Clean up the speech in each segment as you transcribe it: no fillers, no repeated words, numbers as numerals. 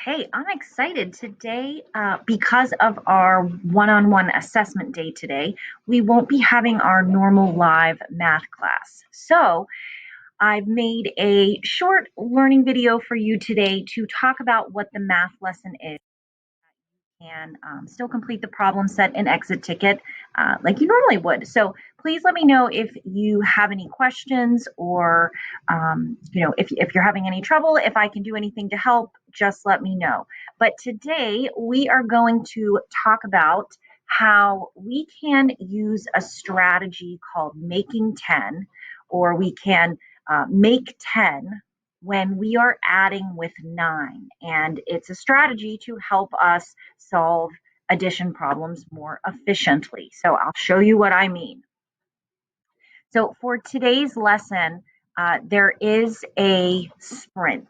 Okay, I'm excited today because of our one-on-one assessment day today. We won't be having our normal live math class. So I've made a short learning video for you today to talk about what the math lesson is and still complete the problem set and exit ticket like you normally would. So please let me know if you have any questions or, if you're having any trouble, if I can do anything to help, just let me know. But today we are going to talk about how we can use a strategy called making 10, or we can make 10 when we are adding with 9. And it's a strategy to help us solve addition problems more efficiently. So I'll show you what I mean. So for today's lesson, there is a sprint.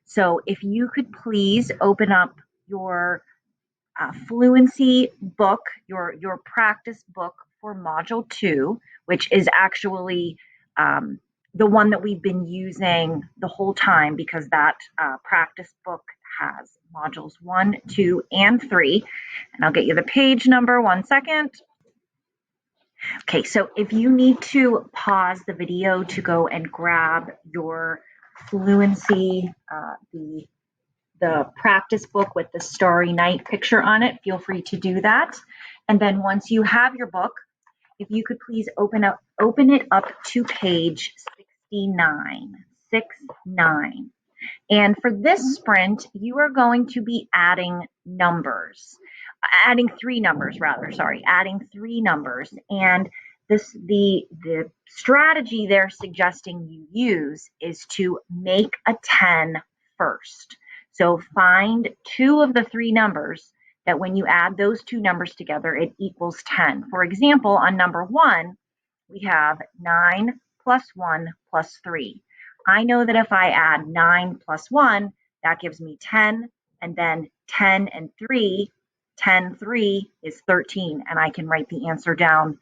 So if you could please open up your fluency book, your practice book for Module 2, which is actually the one that we've been using the whole time because that practice book has modules 1, 2, and 3. And I'll get you the page number, 1 second. Okay, so if you need to pause the video to go and grab your fluency, the practice book with the Starry Night picture on it, feel free to do that. And then once you have your book, if you could please open it up to page 69. And for this sprint, you are going to be adding three numbers. And the strategy they're suggesting you use is to make a 10 first. So find two of the three numbers that when you add those two numbers together, it equals 10. For example, on number 1, we have 9 plus 1 plus 3. I know that if I add 9 plus 1, that gives me 10, and then 10 and 3, 10, 3 is 13, and I can write the answer down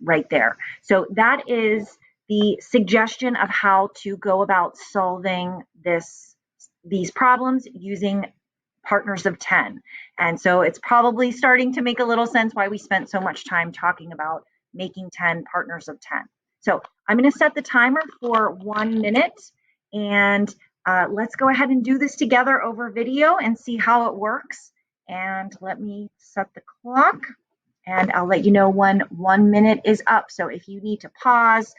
right there. So that is the suggestion of how to go about solving these problems using partners of 10. And so it's probably starting to make a little sense why we spent so much time talking about making 10 partners of 10. So I'm going to set the timer for 1 minute, and let's go ahead and do this together over video and see how it works. And let me set the clock, and I'll let you know when 1 minute is up. So if you need to pause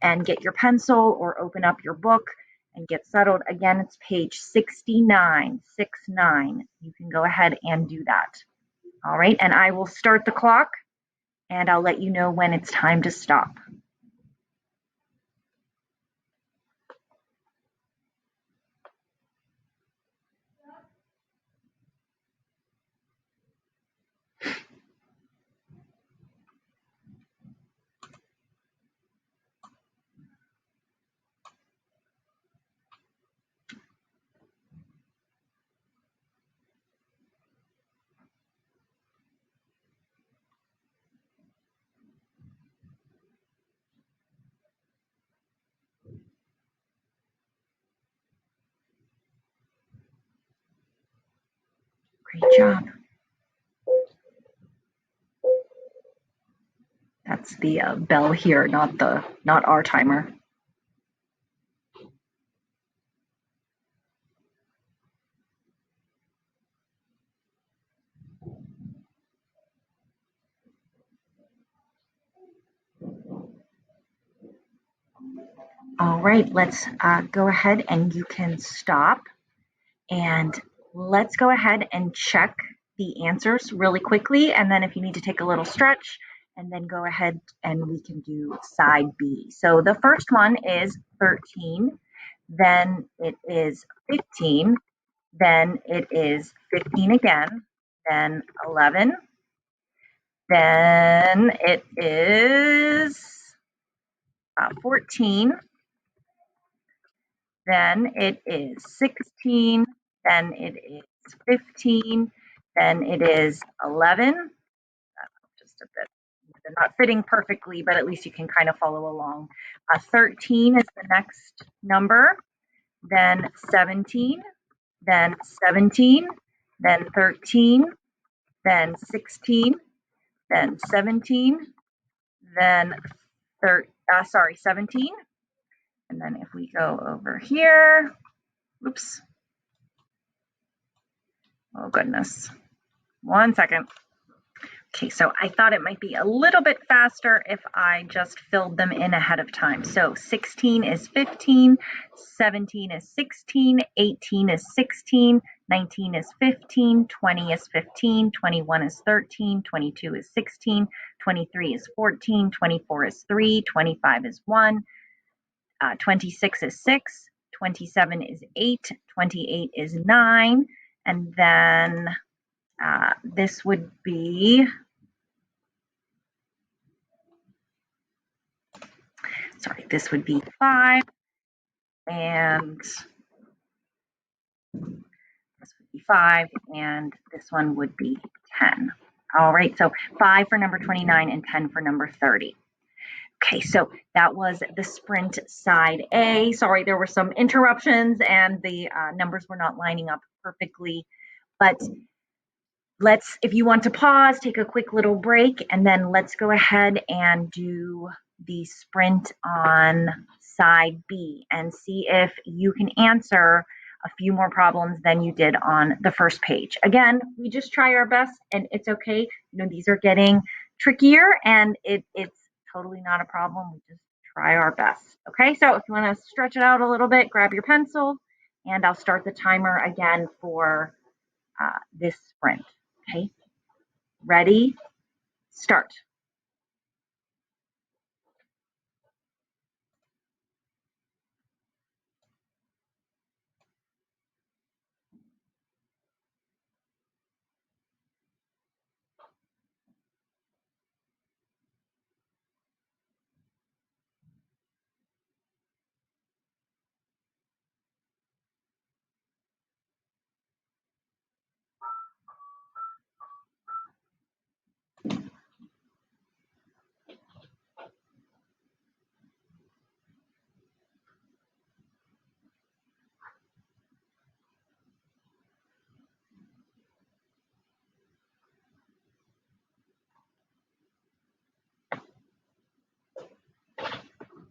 and get your pencil or open up your book and get settled, again, it's page 69. You can go ahead and do that. All right, and I will start the clock, and I'll let you know when it's time to stop. Great job. That's the bell here, not our timer. All right, let's go ahead and you can stop, and let's go ahead and check the answers really quickly. And then if you need to take a little stretch, and then go ahead and we can do side B. So the first one is 13, then it is 15, then it is 15 again, then 11, then it is 14, then it is 16, then it is 15, then it is 11. Just a bit, they're not fitting perfectly, but at least you can kind of follow along. 13 is the next number, then 17, then 17, then 13, then 16, then 17, then 17. And then if we go over here, oops. Oh goodness. 1 second. Okay, so I thought it might be a little bit faster if I just filled them in ahead of time. So 16 is 15, 17 is 16, 18 is 16, 19 is 15, 20 is 15, 21 is 13, 22 is 16, 23 is 14, 24 is 3, 25 is 1, 26 is 6, 27 is 8, 28 is 9, and then this would be, sorry, this would be 5, and this would be 5, and this one would be 10. All right, so 5 for number 29 and 10 for number 30. Okay, so that was the sprint side A. Sorry, there were some interruptions and the numbers were not lining up perfectly, but let's, if you want to pause, take a quick little break, and then let's go ahead and do the sprint on side B and see if you can answer a few more problems than you did on the first page. Again, we just try our best, and it's okay. You know, these are getting trickier, and it's totally not a problem. We just try our best. Okay, so if you want to stretch it out a little bit, grab your pencil, and I'll start the timer again for this sprint. Okay, ready, start.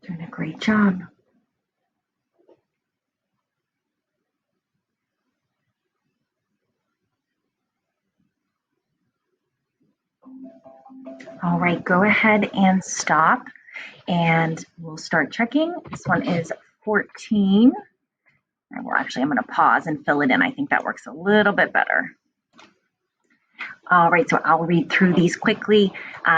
Doing a great job. All right, go ahead and stop, and we'll start checking. This one is 14. Well, actually, I'm going to pause and fill it in. I think that works a little bit better. All right, so I'll read through these quickly.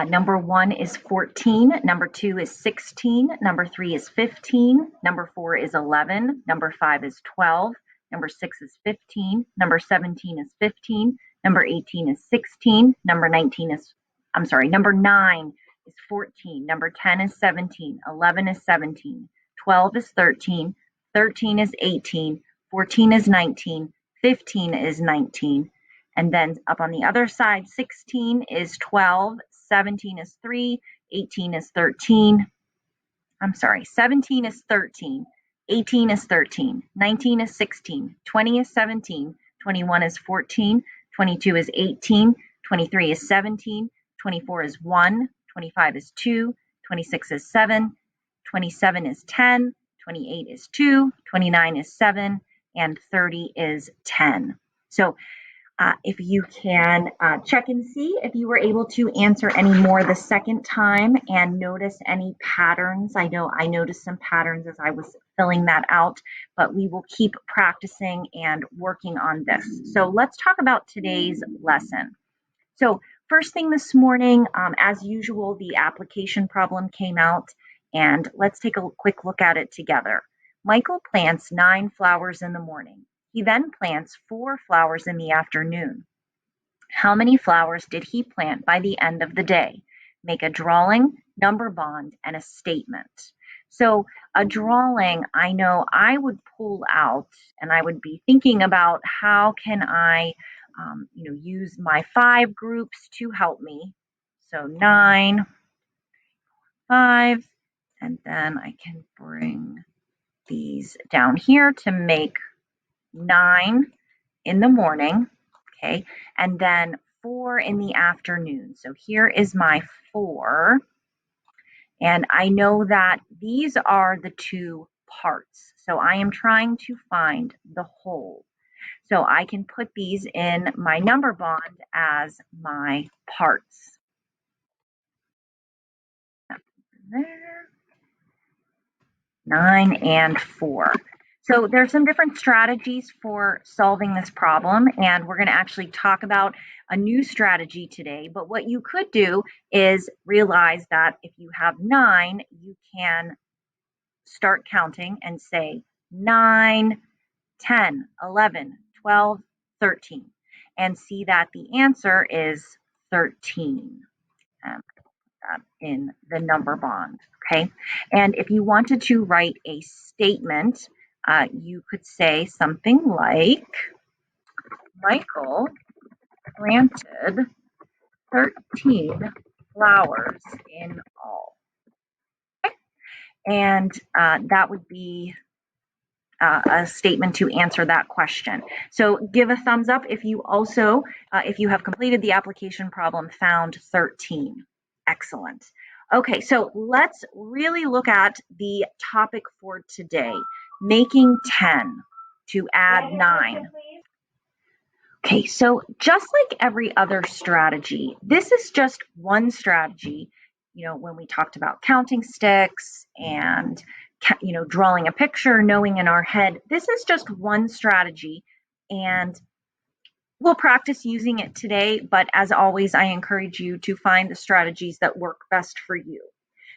Number 1 is 14. Number 2 is 16. Number 3 is 15. Number 4 is 11. Number 5 is 12. Number 6 is 15. Number 17 is 15. Number 18 is 16. Number 19 is, I'm sorry, number 9 is 14. Number 10 is 17. 11 is 17. 12 is 13. 13 is 18. 14 is 19. 15 is 19. And then up on the other side, 16 is 12, 17 is 3, 18 is 13. I'm sorry, 17 is 13, 18 is 13, 19 is 16, 20 is 17, 21 is 14, 22 is 18, 23 is 17, 24 is 1, 25 is 2, 26 is 7, 27 is 10, 28 is 2, 29 is 7, and 30 is 10. So if you can check and see if you were able to answer any more the second time and notice any patterns. I know I noticed some patterns as I was filling that out, but we will keep practicing and working on this. So let's talk about today's lesson. So first thing this morning, as usual, the application problem came out, and let's take a quick look at it together. Michael plants 9 flowers in the morning. He then plants 4 flowers in the afternoon. How many flowers did he plant by the end of the day? Make a drawing, number bond, and a statement. So a drawing, I know I would pull out, and I would be thinking about how can I use my 5 groups to help me. So 9, 5, and then I can bring these down here to make 9. in the morning, okay, and then 4 in the afternoon. So here is my 4, and I know that these are the two parts. So I am trying to find the whole. So I can put these in my number bond as my parts. There, 9 and 4. So there's some different strategies for solving this problem, and we're going to actually talk about a new strategy today. But what you could do is realize that if you have 9, you can start counting and say 9, 10, 11, 12, 13, and see that the answer is 13. In the number bond, okay? And if you wanted to write a statement, you could say something like, Michael planted 13 flowers in all. Okay? And that would be a statement to answer that question. So give a thumbs up if you also, if you have completed the application problem, found 13. Excellent. Okay, so let's really look at the topic for today, making 10 to add 9. Okay, so just like every other strategy, this is just one strategy. You know, when we talked about counting sticks and, you know, drawing a picture, knowing in our head, this is just one strategy. And we'll practice using it today, but as always, I encourage you to find the strategies that work best for you.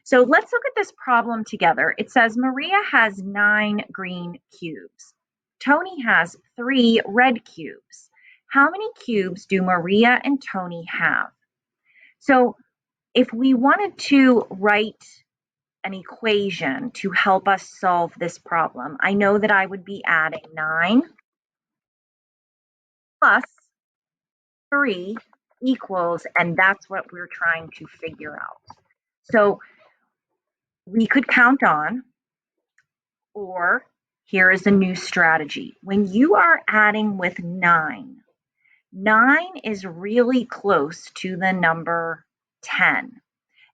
So let's look at this problem together. It says Maria has 9 green cubes. Tony has 3 red cubes. How many cubes do Maria and Tony have? So if we wanted to write an equation to help us solve this problem, I know that I would be adding 9 plus 3 equals, and that's what we're trying to figure out. So we could count on, or here is a new strategy. When you are adding with 9, 9 is really close to the number 10.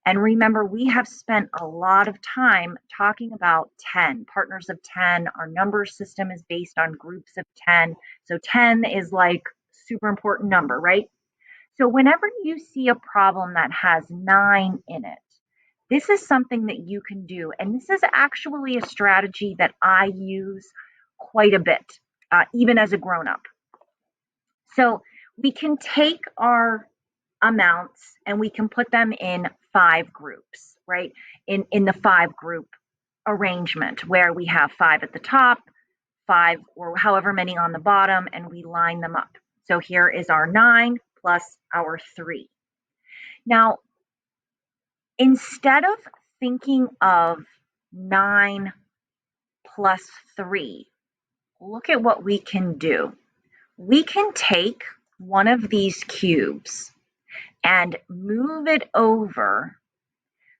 And remember, we have spent a lot of time talking about 10, partners of 10. Our number system is based on groups of 10. So 10 is like super important number, right? So whenever you see a problem that has 9 in it, this is something that you can do. And this is actually a strategy that I use quite a bit, even as a grown-up. So we can take our amounts and we can put them in 5 groups, right? In the 5 group arrangement where we have 5 at the top, 5 or however many on the bottom, and we line them up. So here is our 9 plus our 3. Now, instead of thinking of 9 plus 3, look at what we can do. We can take one of these cubes and move it over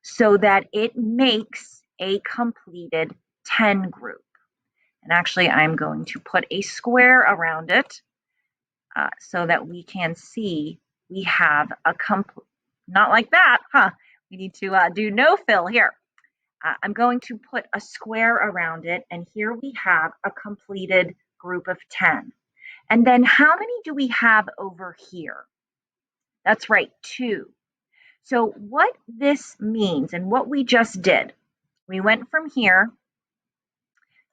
so that it makes a completed 10 group. And actually, I'm going to put a square around it so that we can see we have a complete, not like that, huh? We need to do no fill here. I'm going to put a square around it, and here we have a completed group of 10. And then how many do we have over here? That's right, 2. So what this means and what we just did, we went from here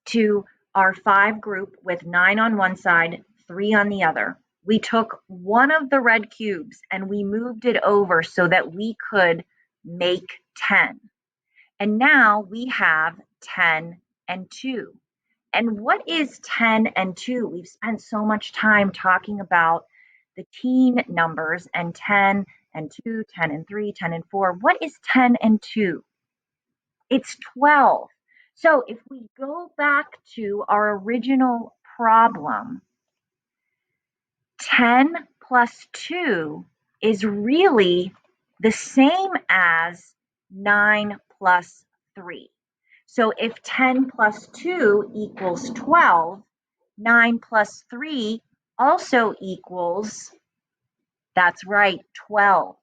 to our 5 group with 9 on one side, 3 on the other. We took one of the red cubes and we moved it over so that we could make 10. And now we have 10 and 2. And what is 10 and 2? We've spent so much time talking about the teen numbers and 10 and 2, 10 and 3, 10 and 4. What is 10 and 2? It's 12. So if we go back to our original problem, 10 plus 2 is really the same as 9 plus 3. So if 10 plus 2 equals 12, 9 plus 3 also equals, that's right, 12.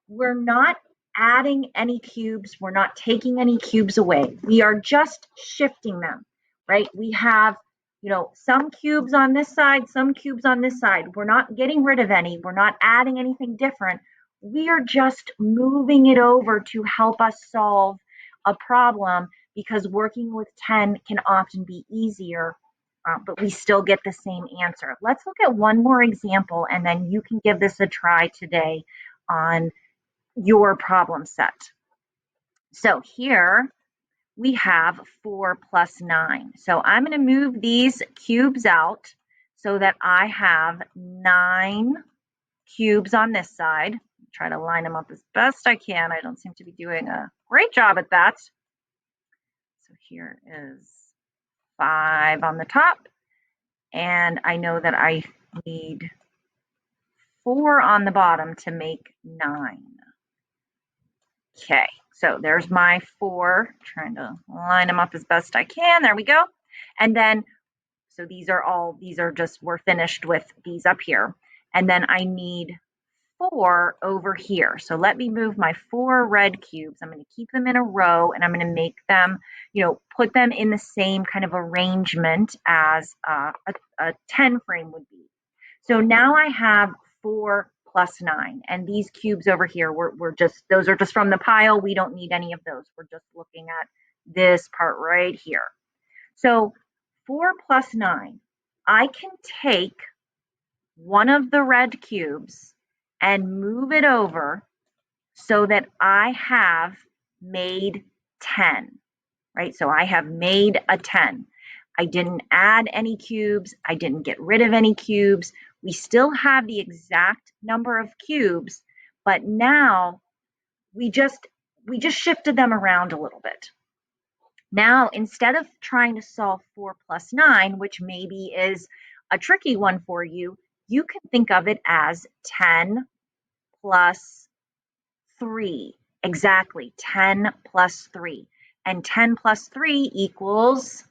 We're not adding any cubes. We're not taking any cubes away. We are just shifting them, right? We have, some cubes on this side, some cubes on this side. We're not getting rid of any. We're not adding anything different. We are just moving it over to help us solve a problem, because working with 10 can often be easier, but we still get the same answer. Let's look at one more example, and then you can give this a try today on your problem set. So here we have 4 plus 9. So I'm going to move these cubes out so that I have 9 cubes on this side. Try to line them up as best I can. I don't seem to be doing a great job at that. So here is 5 on the top, and I know that I need 4 on the bottom to make 9. Okay, so there's my 4, trying to line them up as best I can. There we go. And then, so we're finished with these up here. And then I need 4 over here. So let me move my 4 red cubes. I'm going to keep them in a row, and I'm going to make them, put them in the same kind of arrangement as a 10 frame would be. So now I have 4 plus 9, and these cubes over here, those are just from the pile. We don't need any of those. We're just looking at this part right here. So 4 plus 9, I can take one of the red cubes and move it over so that I have made 10, right? So I have made a 10. I didn't add any cubes. I didn't get rid of any cubes. We still have the exact number of cubes, but now we just shifted them around a little bit. Now, instead of trying to solve 4 plus 9, which maybe is a tricky one for you, you can think of it as 10 plus 3. Exactly, 10 plus 3. And 10 plus 3 equals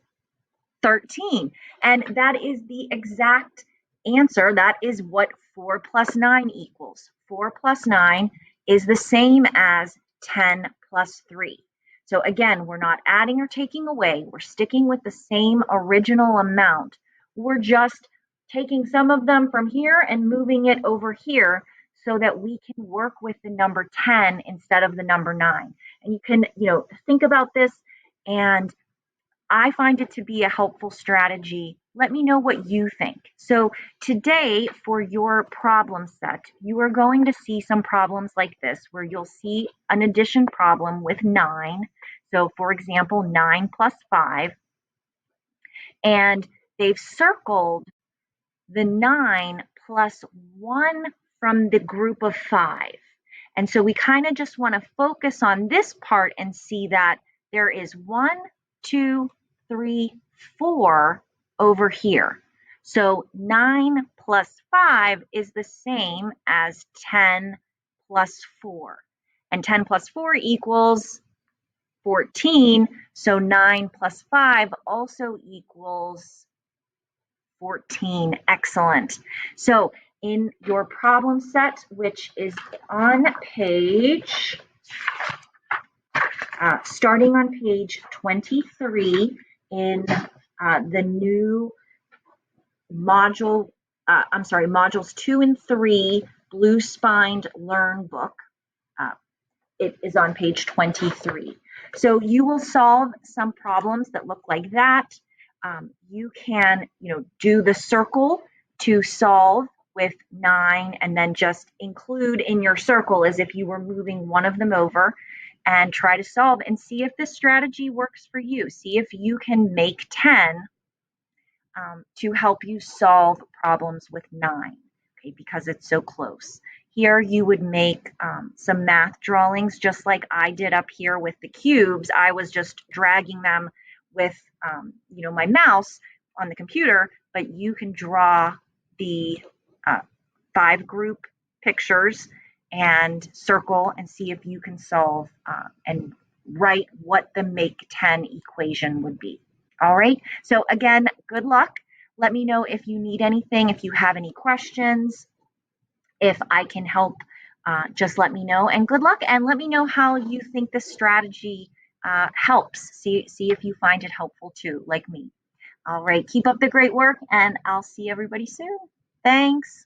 13. And that is the exact answer. That is what 4 plus 9 equals. 4 plus 9 is the same as 10 plus 3. So again, we're not adding or taking away. We're sticking with the same original amount. We're just taking some of them from here and moving it over here so that we can work with the number 10 instead of the number 9. And you can, think about this, and I find it to be a helpful strategy. Let me know what you think. So today, for your problem set, you are going to see some problems like this, where you'll see an addition problem with 9. So for example, 9 plus 5. And they've circled the 9 plus 1 from the group of 5. And so we kind of just want to focus on this part and see that there is 1, 2, 3, 4 over here. So 9 plus 5 is the same as 10 plus 4. And 10 plus 4 equals 14. So 9 plus 5 also equals 14. Excellent. So in your problem set, which is on page, starting on page 23 in the new module, modules 2 and 3, Blue Spined Learn book. It is on page 23. So you will solve some problems that look like that. You can, do the circle to solve with 9, and then just include in your circle as if you were moving one of them over, and try to solve and see if this strategy works for you. See if you can make 10 to help you solve problems with 9, okay, because it's so close. Here you would make some math drawings just like I did up here with the cubes. I was just dragging them with my mouse on the computer, but you can draw the 5 group pictures and circle and see if you can solve and write what the make 10 equation would be. All right, so again, good luck. Let me know if you need anything, if you have any questions, if I can help, just let me know. And good luck, and let me know how you think this strategy helps. See if you find it helpful too, like me. All right, keep up the great work, and I'll see everybody soon. Thanks.